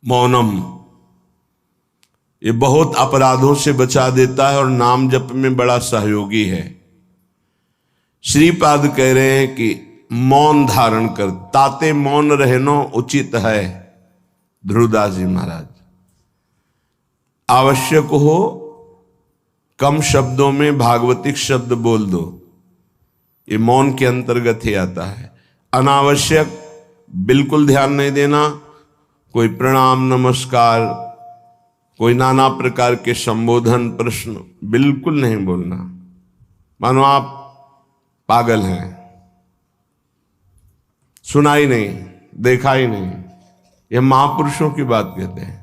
मौनम, ये बहुत अपराधों से बचा देता है और नाम जप में बड़ा सहयोगी है। श्रीपाद कह रहे हैं कि मौन धारण कर, ताते मौन रहनो उचित है। ध्रुवदास जी महाराज, आवश्यक हो कम शब्दों में भागवतिक शब्द बोल दो, ये मौन के अंतर्गत ही आता है। अनावश्यक बिल्कुल ध्यान नहीं देना, कोई प्रणाम नमस्कार, कोई नाना प्रकार के संबोधन प्रश्न बिल्कुल नहीं बोलना, मानो आप पागल हैं, सुना ही नहीं, देखा ही नहीं। यह महापुरुषों की बात कहते हैं।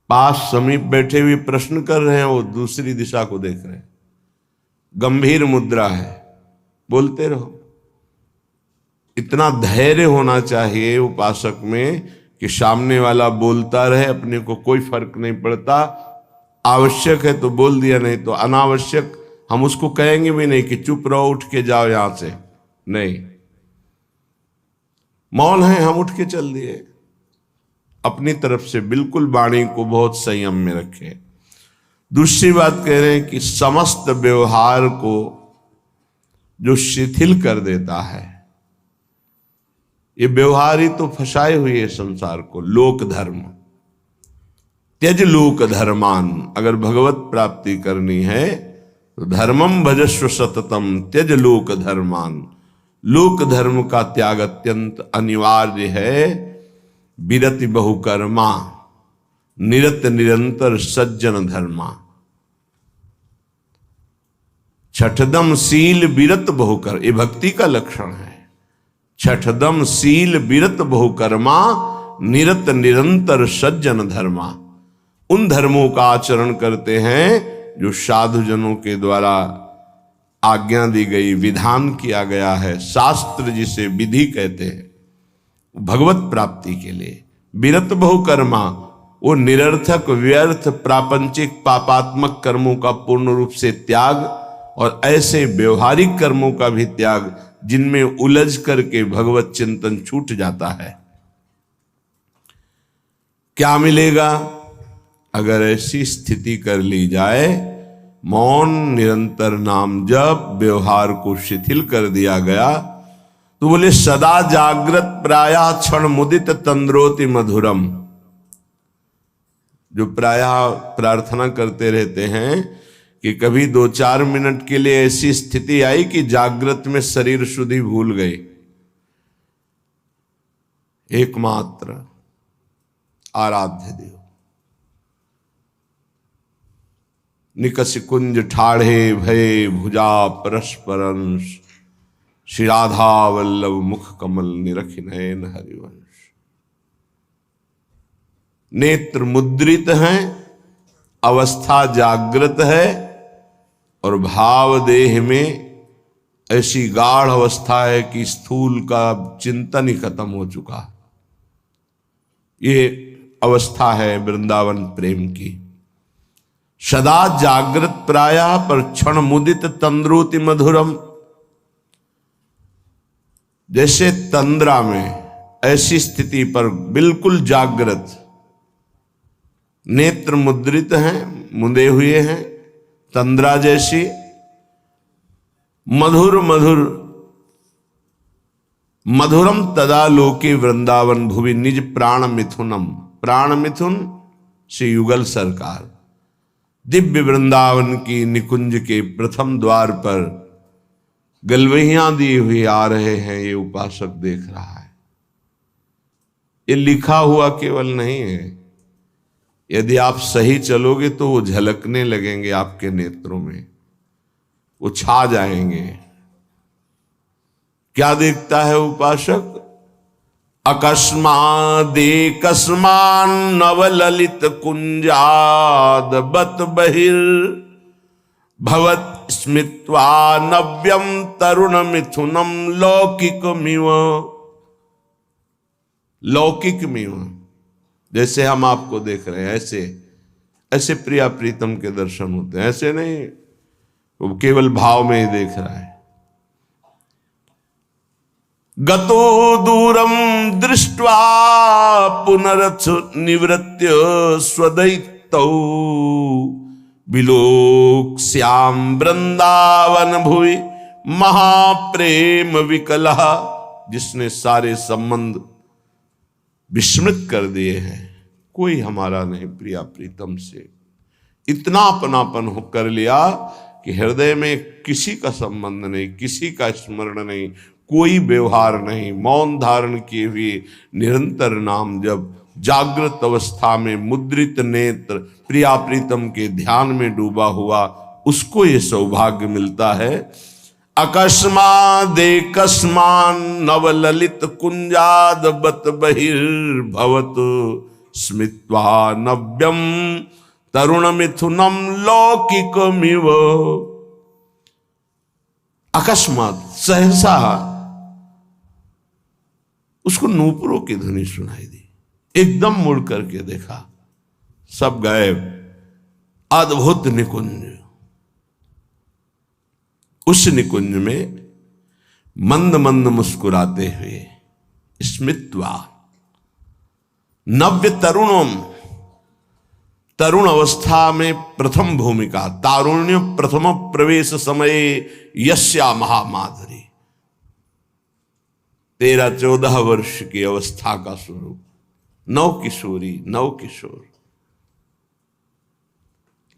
पास समीप बैठे हुए प्रश्न कर रहे हैं, वो दूसरी दिशा को देख रहे हैं, गंभीर मुद्रा है, बोलते रहो। इतना धैर्य होना चाहिए उपासक में कि सामने वाला बोलता रहे, अपने को कोई फर्क नहीं पड़ता। आवश्यक है तो बोल दिया, नहीं तो अनावश्यक हम उसको कहेंगे भी नहीं कि चुप रहो, उठ के जाओ यहां से, नहीं। मौन है, हम उठ के चल दिए। अपनी तरफ से बिल्कुल वाणी को बहुत संयम में रखें। दूसरी बात कह रहे हैं कि समस्त व्यवहार को जो शिथिल कर देता है, ये व्यवहार ही तो फंसाए हुए है संसार को। लोक धर्म, त्यज लोक धर्मान, अगर भगवत प्राप्ति करनी है तो धर्मम भजस्व सततम त्यज लोक धर्मान। लोक धर्म का त्याग अत्यंत अनिवार्य है। विरति बहुकर्मा निरत निरंतर सज्जन धर्मा। छठदम शील विरत बहुकर, ये भक्ति का लक्षण है। छठदम शील विरत बहुकर्मा निरत निरंतर सज्जन धर्मा। उन धर्मों का आचरण करते हैं जो साधुजनों के द्वारा आज्ञा दी गई, विधान किया गया है। शास्त्र जिसे विधि कहते हैं, भगवत प्राप्ति के लिए। विरत बहुकर्मा, वो निरर्थक व्यर्थ प्रापंचिक पापात्मक कर्मों का पूर्ण रूप से त्याग, और ऐसे व्यवहारिक कर्मों का भी त्याग जिनमें उलझ करके भगवत चिंतन छूट जाता है। क्या मिलेगा अगर ऐसी स्थिति कर ली जाए? मौन, निरंतर नाम जप, व्यवहार को शिथिल कर दिया गया तो बोले सदा जागृत प्रायः क्षण मुदित तंद्रोति मधुरम। जो प्रायः प्रार्थना करते रहते हैं कि कभी 2-4 मिनट के लिए ऐसी स्थिति आई कि जागृत में शरीर शुद्धि भूल गई। एकमात्र आराध्य देव, निकष कुंज ठाढ़े भय भुजा परस्परंश, श्री राधा वल्लभ मुख कमल निरख नयन हरिवंश। नेत्र मुद्रित हैं, अवस्था जागृत है, और भाव देह में ऐसी गाढ़ अवस्था है कि स्थूल का चिंतन ही खत्म हो चुका। ये अवस्था है वृंदावन प्रेम की। सदा जागृत प्रायः पर क्षण मुदित तंद्रोति मधुरम। जैसे तंद्रा में, ऐसी स्थिति पर बिल्कुल जागृत, नेत्र मुद्रित हैं, मुंदे हुए हैं, तंद्रा जैसी, मधुर मधुर मधुरम तदा लोके वृंदावन भुवि निज प्राण मिथुनम। प्राण मिथुन श्री युगल सरकार दिव्य वृंदावन की निकुंज के प्रथम द्वार पर गलवहियां दी हुई आ रहे हैं। ये उपासक देख रहा है। ये लिखा हुआ केवल नहीं है, यदि आप सही चलोगे तो वो झलकने लगेंगे आपके नेत्रों में, वो छा जाएंगे। क्या देखता है उपासक? अकस्मादेकस्मान नवललित कुंजाद बत बहिर भवत स्मित्वा नव्यम तरुण मिथुनम लौकिकमिव। लौकिकमिव, जैसे हम आपको देख रहे हैं ऐसे ऐसे प्रिया प्रीतम के दर्शन होते हैं। ऐसे नहीं वो केवल भाव में ही देख रहा है। गतो दूरम दृष्ट्वा पुनरथ निवृत्य स्वदैतौ विलोक्ष्याम वृंदावन भुवि महाप्रेम विकलः। जिसने सारे संबंध विस्मृत कर दिए हैं, कोई हमारा नहीं प्रिया प्रीतम से, इतना अपनापन हो कर लिया कि हृदय में किसी का संबंध नहीं, किसी का स्मरण नहीं, कोई व्यवहार नहीं, मौन धारण किए हुए निरंतर नाम जब जागृत अवस्था में मुद्रित नेत्र प्रिया प्रीतम के ध्यान में डूबा हुआ, उसको ये सौभाग्य मिलता है। अकस्मादेकस्मान नवललित कुंजाद बत बहिर्भवत स्मित्वा नव्यम तरुण मिथुनम लौकिकमिव। अकस्मात सहसा उसको नूपुरों की ध्वनि सुनाई दी, एकदम मुड़ करके देखा, सब गायब। अद्भुत निकुंज, उस निकुंज में मंद मंद मुस्कुराते हुए स्मित्वा नव्य तरुणम, तरुण अवस्था में प्रथम भूमिका, तारुण्य प्रथम प्रवेश समय यस्या महामाधुरी, 13-14 वर्ष की अवस्था का स्वरूप, नव किशोरी नव किशोर,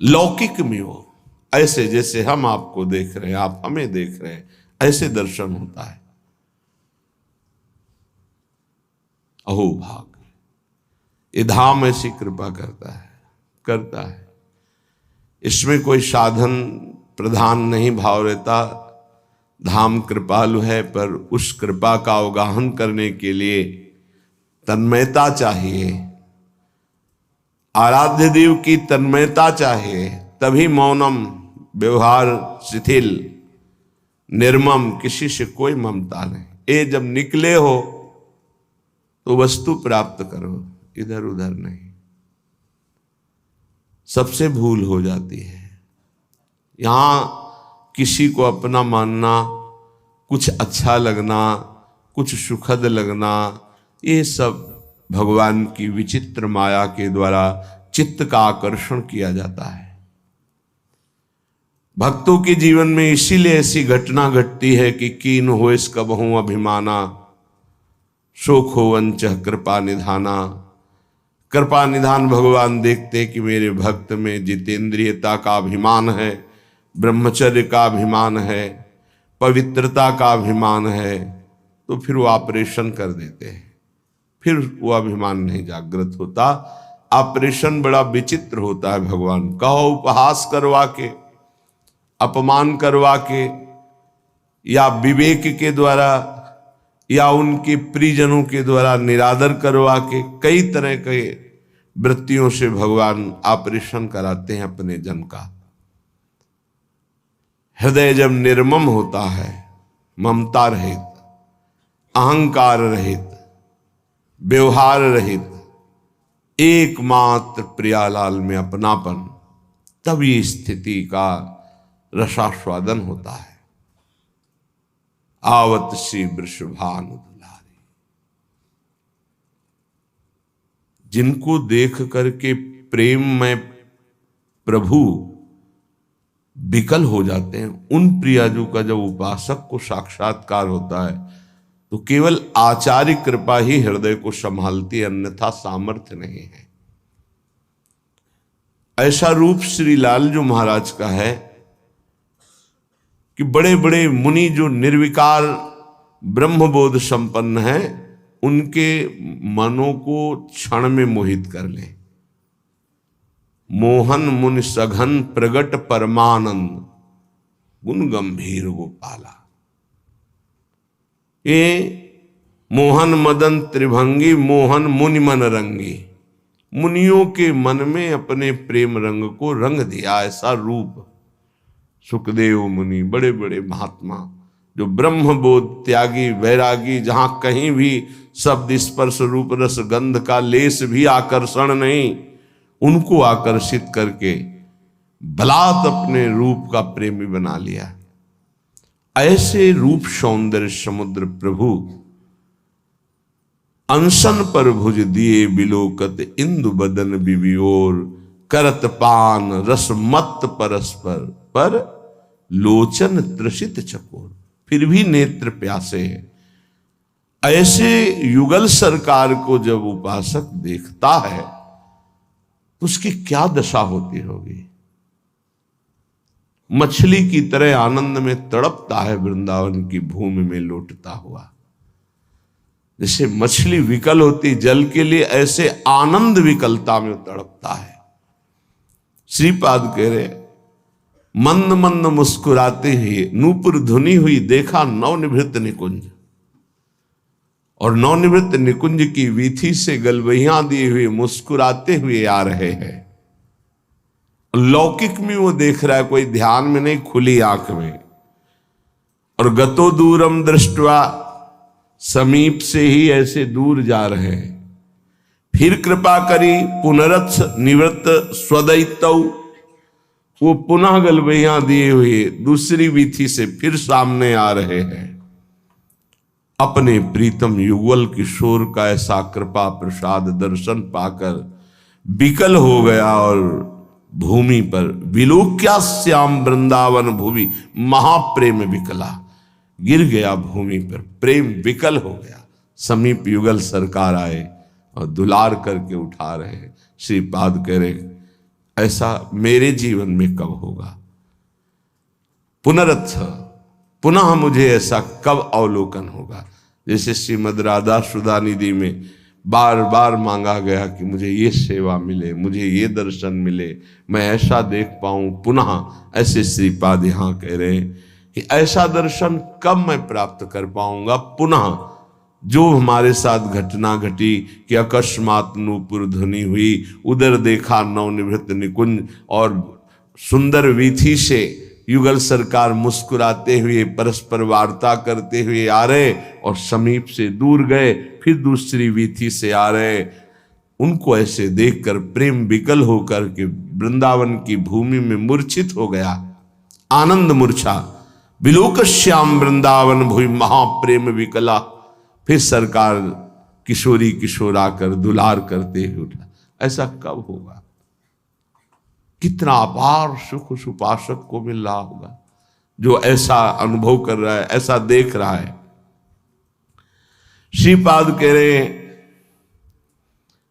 लौकिक में हो, ऐसे जैसे हम आपको देख रहे हैं, आप हमें देख रहे हैं, ऐसे दर्शन होता है। अहो भाग्य, ये धाम ऐसी कृपा करता है। इसमें कोई साधन प्रधान नहीं भाव रहता। धाम कृपालु है, पर उस कृपा का अवगाहन करने के लिए तन्मयता चाहिए, आराध्य देव की तन्मयता चाहिए, तभी मौनम, व्यवहार शिथिल, निर्मम, किसी से कोई ममता नहीं। ये जब निकले हो तो वस्तु प्राप्त करो, इधर उधर नहीं। सबसे भूल हो जाती है। यहां किसी को अपना मानना, कुछ अच्छा लगना, कुछ सुखद लगना, ये सब भगवान की विचित्र माया के द्वारा चित्त का आकर्षण किया जाता है। भक्तों के जीवन में इसीलिए ऐसी घटना घटती है कि कीन हो इस कबहू अभिमाना, शोक हो वंच कृपा निधाना। कृपा निधान भगवान देखते कि मेरे भक्त में जितेंद्रियता का अभिमान है, ब्रह्मचर्य का अभिमान है, पवित्रता का अभिमान है, तो फिर वो ऑपरेशन कर देते हैं। फिर वो अभिमान नहीं जागृत होता। ऑपरेशन बड़ा विचित्र होता है। भगवान कहो उपहास करवा के, अपमान करवा के, या विवेक के द्वारा, या उनके प्रियजनों के द्वारा निरादर करवा के, कई तरह के वृत्तियों से भगवान ऑपरेशन कराते हैं अपने जन का। हृदय जब निर्मम होता है, ममता रहित, अहंकार रहित, व्यवहार रहित, एकमात्र प्रियालाल में अपनापन, तब ये स्थिति का रसास्वादन होता है। आवत श्री वृषभानु दुलारी, जिनको देख करके प्रेम में प्रभु विकल हो जाते हैं, उन प्रियाजू का जब उपासक को साक्षात्कार होता है तो केवल आचार्य कृपा ही हृदय को संभालती है, अन्यथा सामर्थ्य नहीं है। ऐसा रूप श्री लालजू महाराज का है कि बड़े बड़े मुनि जो निर्विकार ब्रह्मबोध संपन्न हैं, उनके मनों को क्षण में मोहित कर ले। मोहन मुनि सघन प्रगट परमानंद, गुण गंभीर गोपाला। ये मोहन मदन त्रिभंगी, मोहन मुनि मन रंगी, मुनियों के मन में अपने प्रेम रंग को रंग दिया। ऐसा रूप सुखदेव मुनि, बड़े बड़े महात्मा जो ब्रह्मबोध त्यागी वैरागी, जहां कहीं भी शब्द स्पर्श रूप रस गंध का लेस भी आकर्षण नहीं, उनको आकर्षित करके बलात् अपने रूप का प्रेमी बना लिया। ऐसे रूप सौंदर्य समुद्र प्रभु अनशन पर भुज दिए बिलोकत इंदु बदन बिबियोर, करत पान रस मत परस्पर, पर लोचन त्रसित चकोर। फिर भी नेत्र प्यासे हैं। ऐसे युगल सरकार को जब उपासक देखता है तो उसकी क्या दशा होती होगी। मछली की तरह आनंद में तड़पता है वृंदावन की भूमि में लौटता हुआ। जैसे मछली विकल होती जल के लिए, ऐसे आनंद विकलता में तड़पता है। श्रीपाद कह रहे, मंद मंद मुस्कुराते ही नूपुर धुनी हुई, देखा नवनिवृत्त निकुंज। और नवनिवृत्त निकुंज की वीथी से गलवहियां दिए हुए मुस्कुराते हुए आ रहे हैं। लौकिक में वो देख रहा है, कोई ध्यान में नहीं, खुली आंख में। और गतो दूरम दृष्टवा, समीप से ही ऐसे दूर जा रहे हैं। फिर कृपा करी पुनरथ निवृत्त स्वदैतौ, वो पुनः गलवहियां दिए हुए दूसरी वीथी से फिर सामने आ रहे हैं। अपने प्रीतम युगल किशोर का ऐसा कृपा प्रसाद दर्शन पाकर विकल हो गया और भूमि पर विलोक्या श्याम वृंदावन भूमि महाप्रेम विकला, गिर गया भूमि पर, प्रेम विकल हो गया। समीप युगल सरकार आए और दुलार करके उठा रहे। श्रीपाद कह रहे, ऐसा मेरे जीवन में कब होगा। पुनरथ, पुनः मुझे ऐसा कब अवलोकन होगा। जैसे श्रीमद राधा सुधा निधि में बार बार मांगा गया कि मुझे ये सेवा मिले, मुझे ये दर्शन मिले, मैं ऐसा देख पाऊं पुनः। ऐसे श्रीपाद यहाँ कह रहे हैं कि ऐसा दर्शन कब मैं प्राप्त कर पाऊंगा पुनः। जो हमारे साथ घटना घटी कि अकस्मात नूपुर ध्वनि हुई, उधर देखा नवनिवृत्त निकुंज, और सुंदर वीथी से युगल सरकार मुस्कुराते हुए परस्पर वार्ता करते हुए आ रहे, और समीप से दूर गए, फिर दूसरी वीथी से आ रहे। उनको ऐसे देखकर प्रेम विकल होकर के वृंदावन की भूमि में मूर्छित हो गया। आनंद मूर्छा, विलोक श्याम वृंदावन भूमि महाप्रेम विकला। फिर सरकार किशोरी किशोर आकर दुलार करते हुए उठा। ऐसा कब होगा। कितना अपार सुख उस उपासक को मिल रहा होगा जो ऐसा अनुभव कर रहा है, ऐसा देख रहा है। श्रीपाद कह रहे,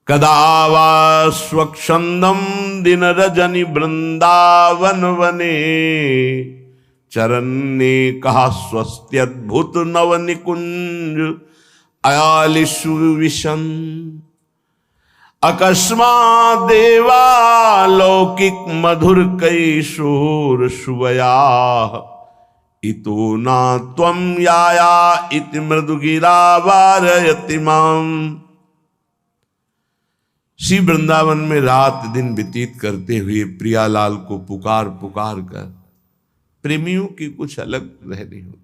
कदा वा स्वच्छंदम दिन रजनी वृंदावन वने, चरण ने कहा स्वस्त्यद्भुत नव निकुंज अयालिशु विशन, अकस्मात् देवा लौकिक मधुर कैशोर शुभया, इतो ना त्वं याया इति मृदुगिरा वारयति माम। श्री वृंदावन में रात दिन व्यतीत करते हुए प्रियालाल को पुकार पुकार कर, प्रेमियों की कुछ अलग रहनी होती।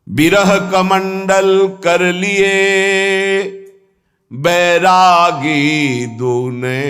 विरह कमंडल कर लिए बैरागी दूने,